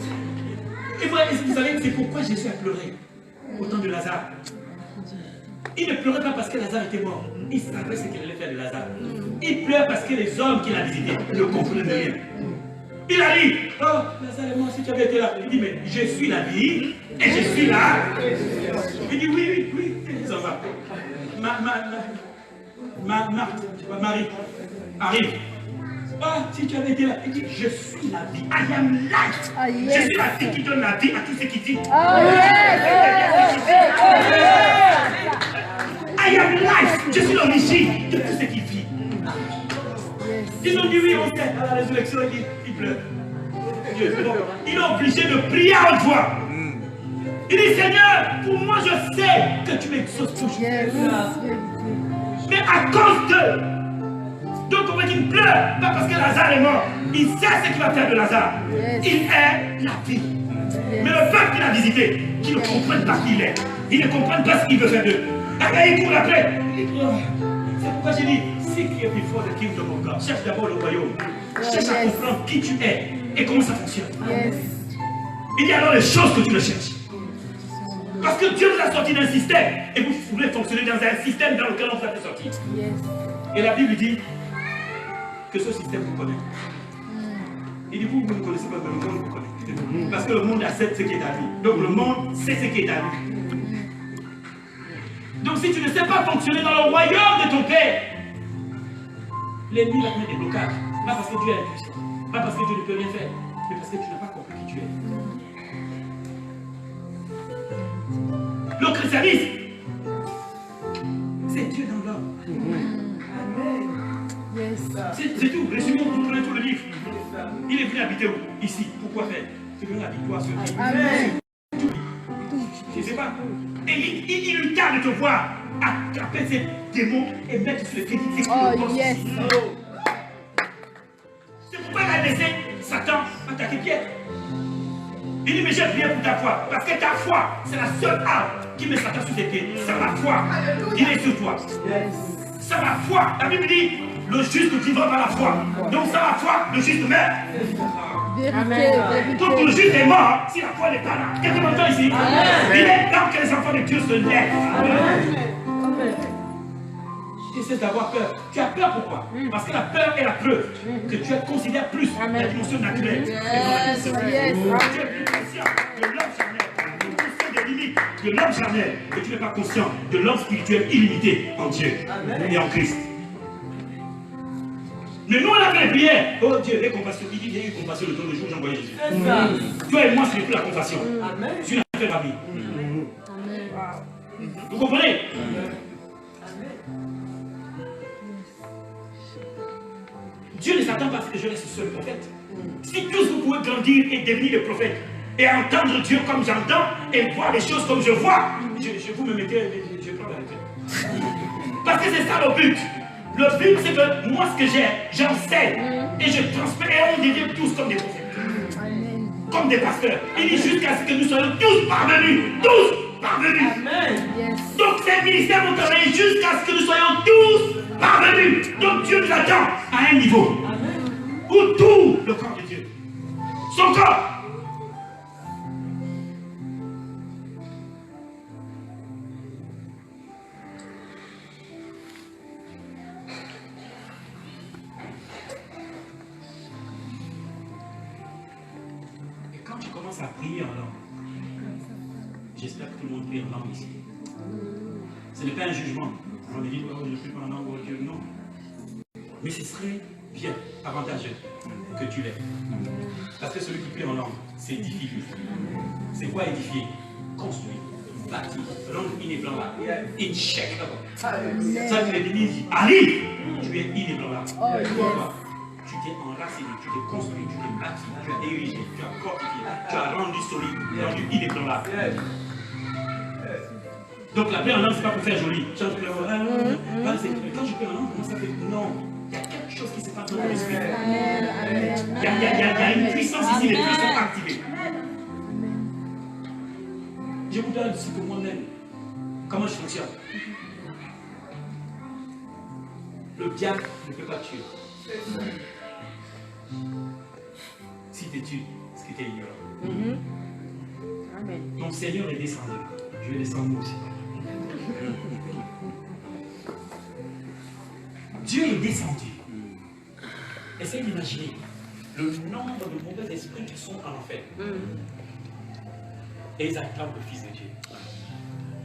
Et vous savez, c'est pourquoi Jésus a pleuré au temps de Lazare. Il ne pleurait pas parce que Lazare était mort. Il savait ce qu'il allait faire de Lazare. Il pleure parce que les hommes qu'il a visités ne comprenaient rien. Il a dit, oh, Lazare est mort, si tu avais été là. Il dit, mais je suis la vie et je suis là. Il dit, oui, ça va. Marie arrive. Ah, si tu avais été là, il dit, je suis la vie. I am life. Je suis la vie qui donne la vie à tous ceux qui vivent. I am life. Je suis l'origine de tous ceux qui vivent. Ils ont dit oui, on sait. À la résurrection, il pleure. Il est obligé de prier à haute voix. Il dit, Seigneur, pour moi, je sais que tu m'exauces toujours. Mais à cause de... Donc on va dire qu'il pleure, pas parce que Lazare est mort. Il sait ce qu'il va faire de Lazare. Il est la vie. Mais le peuple qu'il a visité, qui ne comprennent pas qui il est, ils ne comprennent pas ce qu'il veut faire d'eux. Après il court après. C'est pourquoi j'ai dit, seek ye before the kingdom of God. Cherche d'abord le royaume. Cherche à comprendre qui tu es et comment ça fonctionne. Il y a alors les choses que tu recherches. Parce que Dieu vous a sorti d'un système et vous voulez fonctionner dans un système dans lequel on vous a fait sortir. Et la Bible dit que ce système vous connaît. Il dit, vous ne connaissez pas, mais le monde vous connaît. Parce que le monde accepte ce qui est à lui. Donc le monde sait ce qui est à lui. Donc si tu ne sais pas fonctionner dans le royaume de ton Père, l'ennemi va te mettre des blocages. Pas parce que Dieu est impuissant, pas parce que Dieu ne peut rien faire, mais parce que tu n'as pas compris qui tu es. Le christianisme, c'est Dieu dans l'homme. C'est tout. Résumons, vous prenez tout le livre. Il est venu habiter où? Ici. Pourquoi faire? C'est venu la victoire sur lui. Tout. Je ne sais pas. Et il lui tarde de te voir attraper ces démons et mettre sur le pied. C'est pourquoi il a laissé Satan attaquer Pierre. Il dit, mais j'ai prié pour ta foi. Parce que ta foi, c'est la seule arme qui met Satan sur ses pieds. C'est ma foi. Il est sur toi. C'est ma foi. La Bible dit, le juste vivra par la foi. Donc c'est la foi, le juste meurt. Donc le juste est mort si la foi n'est pas là. Quelqu'un m'entend ici? Il est temps que les enfants de Dieu se lèvent. Tu cesses d'avoir peur. Tu as peur pourquoi? Parce que la peur est la preuve que tu considères plus la dimension naturelle que la dimension spirituelle. Tu es plus conscient de l'homme charnel, conscient des limites de l'homme charnel, et tu n'es pas conscient de l'homme spirituel illimité en Dieu et en Christ. Mais nous on a fait les prières. Oh Dieu, aie compassion. Il dit, j'ai eu compassion le temps de jour où j'ai envoyé Jésus. Toi et moi, ce n'est plus la compassion. C'est une affaire à vie. Vous comprenez? Dieu ne s'attend pas à ce que je reste seul prophète. Si tous vous pouvez grandir et devenir des prophètes, et entendre Dieu comme j'entends, et voir les choses comme je vois, je vous me mettez, je prends la retraite. Parce que c'est ça le but. Le but, c'est que moi, ce que j'ai, j'enseigne et je transmets et on devient tous comme des prophètes. Comme des pasteurs. Il dit jusqu'à ce que nous soyons tous parvenus. Tous parvenus. Donc ces ministères vont travailler jusqu'à ce que nous soyons tous parvenus. Donc Dieu nous attend à un niveau où tout le corps de Dieu, son corps, à prier en langue. J'espère que tout le monde prie en langue ici. Ce n'est pas un jugement. On dit, oh, je ne prie pas en langue, oh Dieu, non. Mais ce serait bien, avantageux que tu l'aies. Parce que celui qui prie en langue, c'est édifier. C'est quoi édifier? Construire, bâtir, rendre inébranlable, incheckable. Ça, que les dénis disent, arrive, tu es inébranlable. Pourquoi? Tu t'es enraciné, tu t'es construit, tu t'es bâti, tu as érigé, tu as fortifié, tu as rendu solide, rendu inébranlable. Donc la paix en langue, ce n'est pas pour faire joli. Quand je prie en langue, comment ça fait? Non. Il y a quelque chose qui se passe dans l'esprit. Amen. Il y a une puissance ici, les deux sont activés. Je vous donne ce que moi-même, comment je fonctionne. Le diable ne peut pas tuer. Si tu tues, c'est que tu es ignorant. Amen. Ton Seigneur est descendu. Je vais descendre moi aussi. Dieu est descendu. Essayez d'imaginer le nombre de mauvais esprits qui sont en enfer. Et ils attendent le Fils de Dieu.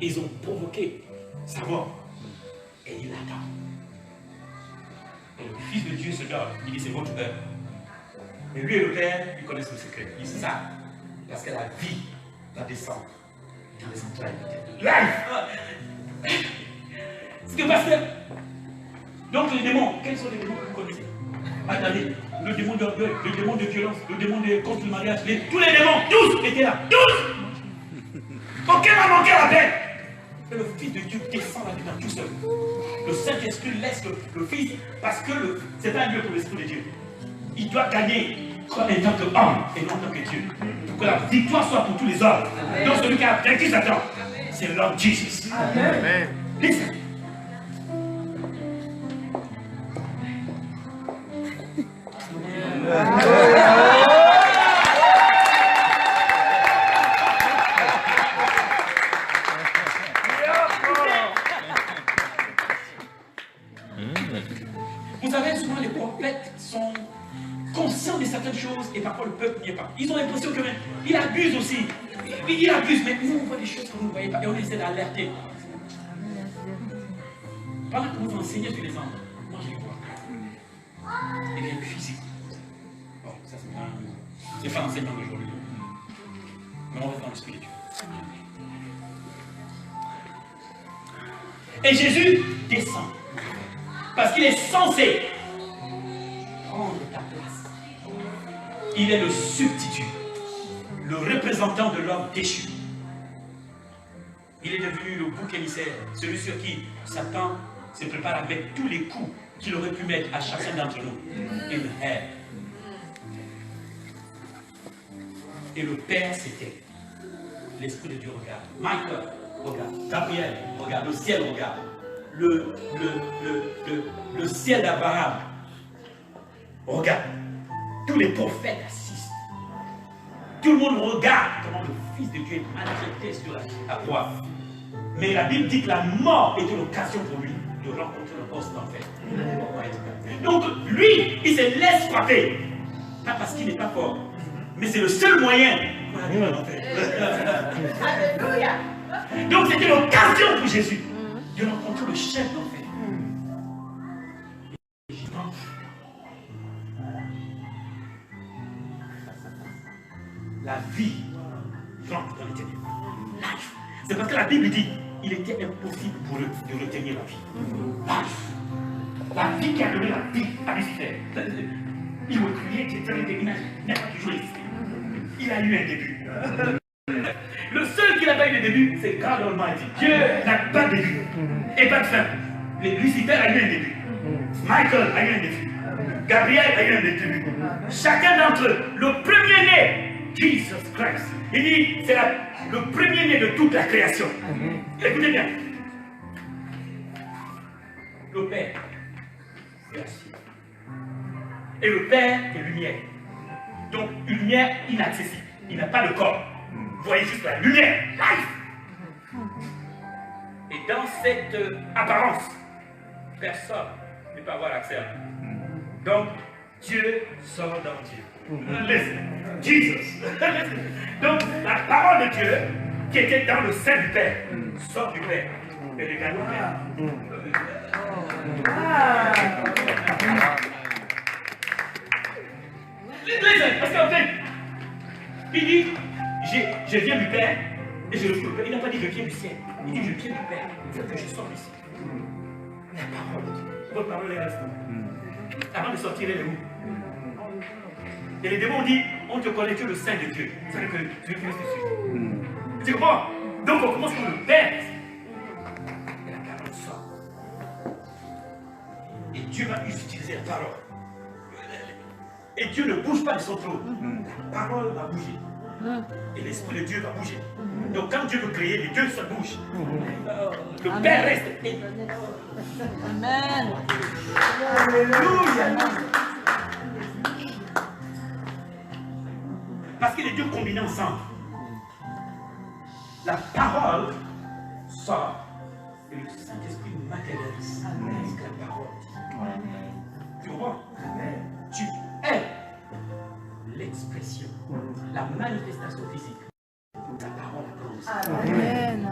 Ils ont provoqué sa mort. Et il attend. Et le Fils de Dieu se donne. Il dit c'est votre heure. Mais lui et le Père, ils connaissent le secret. Ils savent. Parce que la vie va descendre dans les entrailles de Dieu. Life! C'est que pasteur. Donc les démons, quels sont les démons que vous connaissez? Attendez, le démon d'orgueil, le démon de violence, le démon contre le mariage, tous les démons, tous étaient là, tous! Aucun n'a manqué à la peine! Et le Fils de Dieu descend là-dedans tout seul. Le Saint-Esprit laisse le Fils, parce que c'est pas un lieu pour l'Esprit de Dieu. Il doit gagner en tant qu'homme et non en tant que Dieu. Pour que la victoire soit pour tous les hommes. Donc celui qui a vaincu Satan, c'est l'homme Jésus. Amen. Listen. Vous savez, souvent les prophètes sont conscients de certaines choses et parfois le peuple n'y est pas. Ils ont l'impression que même, il abuse aussi. Il abuse, mais nous on voit des choses que vous ne voyez pas et on essaie d'alerter. Pendant que vous enseignez sur les anges, moi je les vois. Et bien physique. Bon, ça c'est pas l'enseignement d'aujourd'hui. Mais on reste dans le spirituel. Et Jésus descend. Parce qu'il est censé prendre ta place. Il est le substitut, le représentant de l'homme déchu. Il est devenu le bouc émissaire, celui sur qui Satan se prépare avec tous les coups qu'il aurait pu mettre à chacun d'entre nous. Une haine. Et le Père, c'était l'Esprit de Dieu, regarde. Michael, regarde. Gabriel, regarde. Le ciel, regarde. Le ciel d'Abraham. Regarde. Tous les prophètes assistent. Tout le monde regarde comment le Fils de Dieu est maltraité sur la croix. Mais la Bible dit que la mort était l'occasion pour lui de rencontrer le poste d'enfer. Donc lui, il se laisse frapper. Pas parce qu'il n'est pas fort, mais c'est le seul moyen pour arriver à l'enfer. Alléluia. Donc c'était l'occasion pour Jésus de rencontrer le chef d'enfer. La vie rentre dans l'éternel. Life. C'est parce que la Bible dit il était impossible pour eux de retenir la vie. Life. La vie qui a donné la vie à Lucifer. Il m'a crié, il n'a pas toujours existé. Il a eu un début. Le seul qui n'a pas eu de début, c'est God Almighty. Dieu n'a pas de début et pas de fin. Lucifer a eu un début. Michael a eu un début. Gabriel a eu un début. Chacun d'entre eux, le premier-né, Jesus Christ. Il dit, c'est le premier-né de toute la création. Écoutez bien. Le Père, c'est la ciel. Et le Père est lumière. Donc, une lumière inaccessible. Il n'a pas de corps. Vous voyez juste la lumière, life. Et dans cette apparence, personne ne peut avoir accès à lui. Donc, Dieu sort dans Dieu. Listen, Jesus. Donc, la parole de Dieu, qui était dans le sein du Père, sort du Père et regarde le Père. Listen, parce qu'en fait, il dit, je viens du Père et je retrouve le Père. Il n'a pas dit je viens du ciel. Il dit je viens du Père. Il faut que je sorte d'ici. La parole de Dieu. Votre parole est restée. Avant de sortir, elle est où? Et les démons disent, on te connaît que le Saint de Dieu. Vous savez que Dieu Christ est sûr. Tu comprends? Donc on commence par le Père. Et la parole sort. Et Dieu va utiliser la parole Et Dieu ne bouge pas de son trône. La parole va bouger. Et l'Esprit de Dieu va bouger. Donc quand Dieu veut créer, les deux se bougent. Le Père reste. Amen. Alléluia. Parce que les deux combinés ensemble, la parole sort et le Saint-Esprit matérialise ce que la parole dit. Tu comprends? Tu es l'expression, la manifestation physique de la parole à cause. Amen.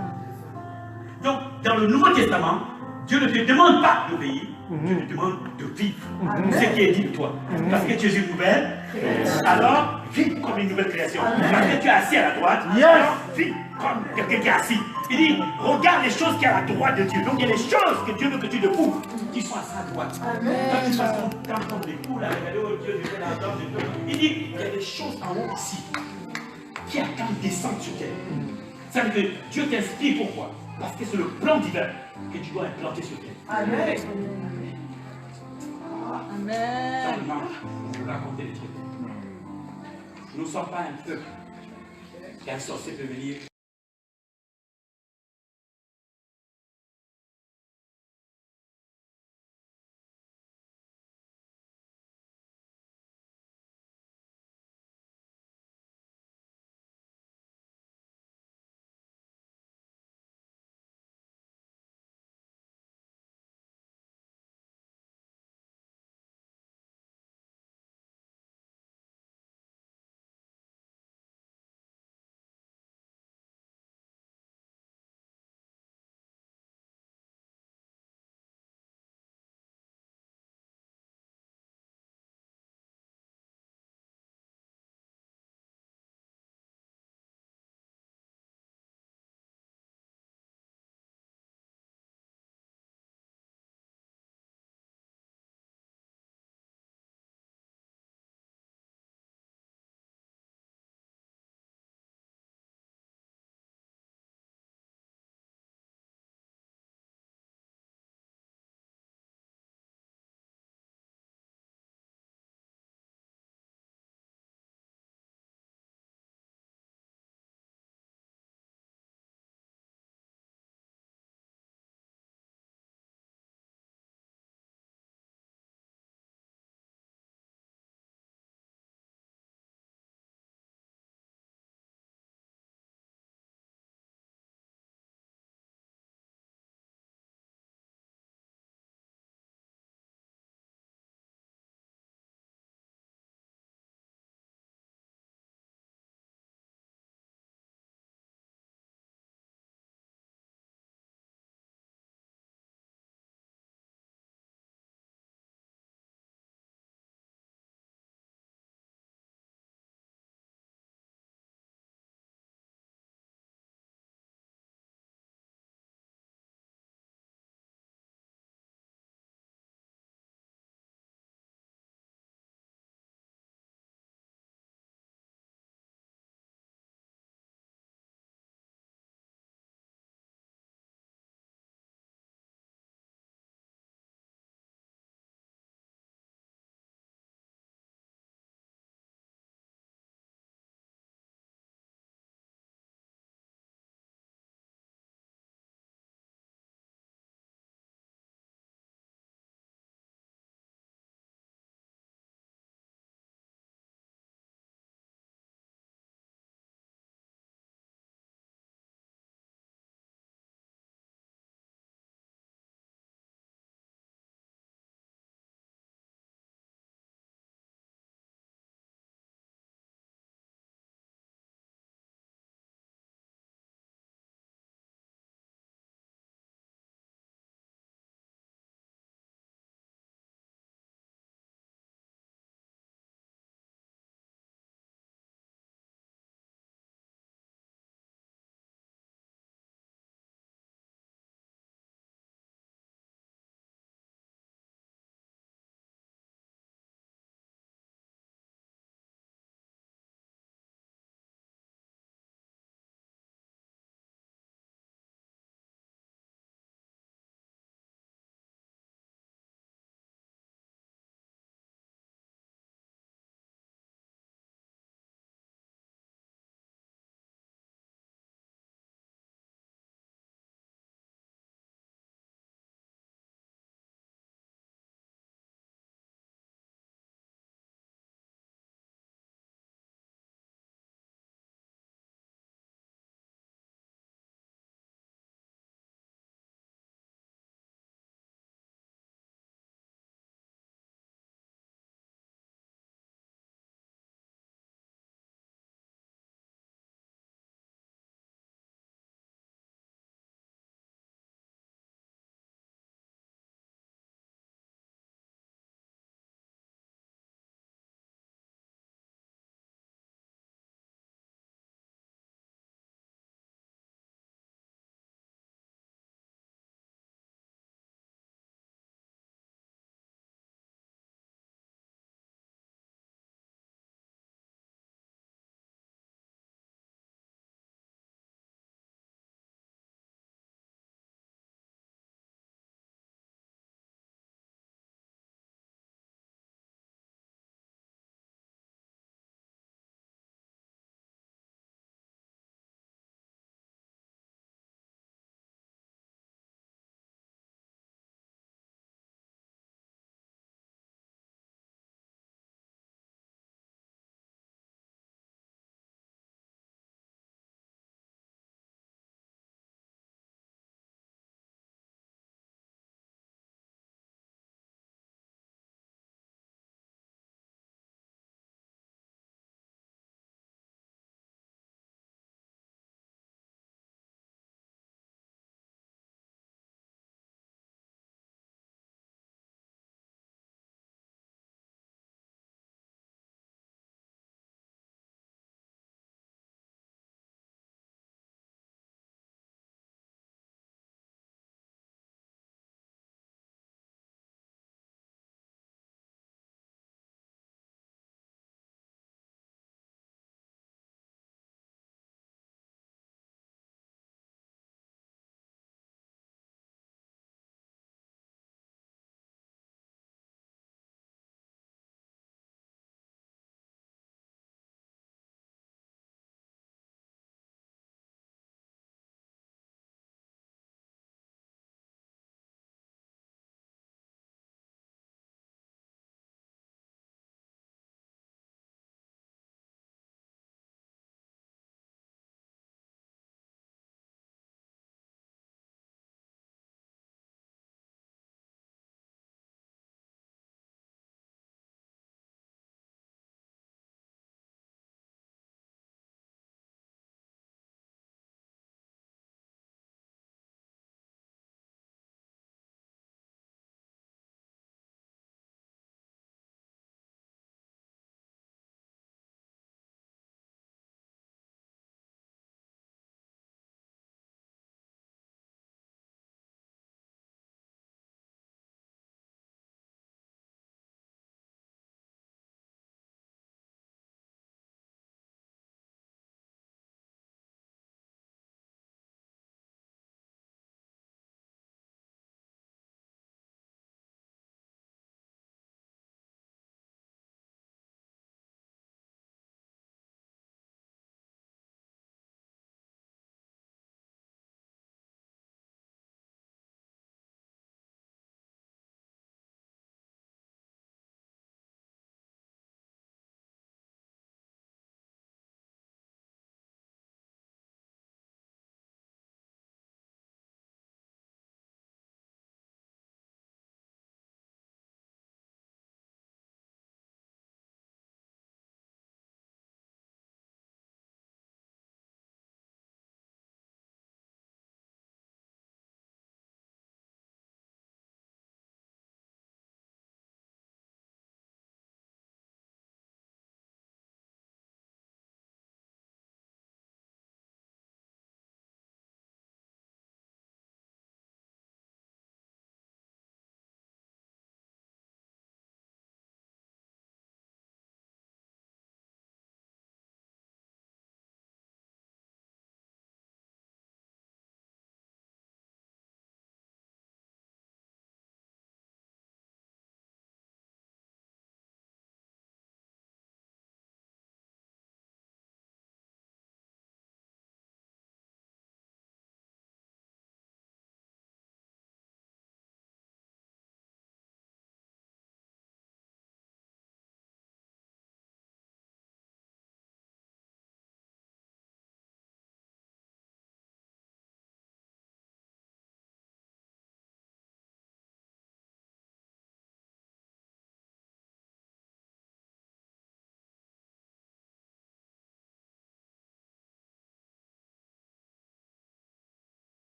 Donc, dans le Nouveau Testament, Dieu ne te demande pas d'obéir, Dieu te demande de vivre ce qui est dit de toi. Parce que tu es une nouvelle, alors vis comme une nouvelle création. Parce que tu es assis à la droite, alors vis comme quelqu'un qui est assis. Il dit, regarde les choses qui sont à la droite de Dieu. Donc il y a des choses que Dieu veut que tu découvres, qui sont à sa droite. Quand tu passes ton temps comme des poules à regarder, oh Dieu, je fais la danse, il dit, il y a des choses en haut ici, qui attendent descendre sur terre. Ça veut dire que Dieu t'inspire, pourquoi? Parce que c'est le plan divin que tu dois implanter sur terre. Amen. Ça, on marche pour raconter les trucs. Nous ne sommes pas un peuple qu'un sorcier peut venir